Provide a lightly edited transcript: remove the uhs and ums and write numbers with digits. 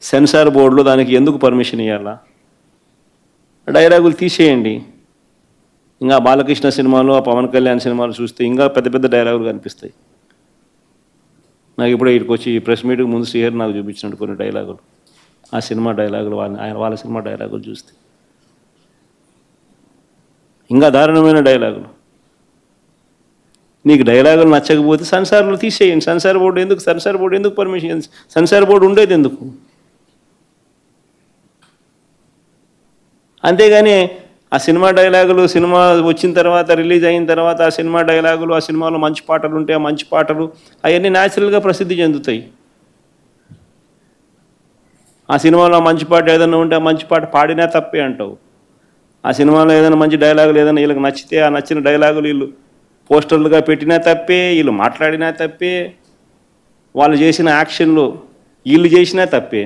Censor బోర్డులో దానికి ఎందుకు పర్మిషన్ ఇవ్వాలా? డైలాగులు తీసేయండి. ఇంకా బాలకృష్ణ సినిమాలు, ఆ పవన్ కళ్యాణ్ సినిమాలు చూస్తే ఇంకా పెద్ద పెద్ద డైలాగులు కనిపిస్తాయి. నాకు ఇప్పుడే ఇక్కడికి వచ్చి ప్రెస్ మీట్కి ముందు శ్రీహరి నాకు చూపించినట్టు కొన్ని డైలాగులు, ఆ సినిమా డైలాగులు, వాళ్ళ సినిమా డైలాగులు చూస్తే ఇంకా దారుణమైన డైలాగులు. నీకు డైలాగులు నచ్చకపోతే సెన్సార్లు తీసేయండి. సెన్సార్ బోర్డు ఎందుకు పర్మిషన్? సెన్సార్ బోర్డు ఉండేది ఎందుకు? అంతేగాని ఆ సినిమా డైలాగులు, సినిమా వచ్చిన తర్వాత, రిలీజ్ అయిన తర్వాత ఆ సినిమా డైలాగులు, ఆ సినిమాలో మంచి పాటలు ఉంటే ఆ మంచి పాటలు అవన్నీ న్యాచురల్గా ప్రసిద్ధి చెందుతాయి. ఆ సినిమాలో మంచి పాట ఏదైనా ఉంటే ఆ మంచి పాట పాడినా తప్పే అంటావు. ఆ సినిమాలో ఏదైనా మంచి డైలాగులు ఏదైనా వీళ్ళకి నచ్చితే ఆ నచ్చిన డైలాగులు వీళ్ళు పోస్టర్లుగా పెట్టినా తప్పే, వీళ్ళు మాట్లాడినా తప్పే, వాళ్ళు చేసిన యాక్షన్లు వీళ్ళు చేసినా తప్పే.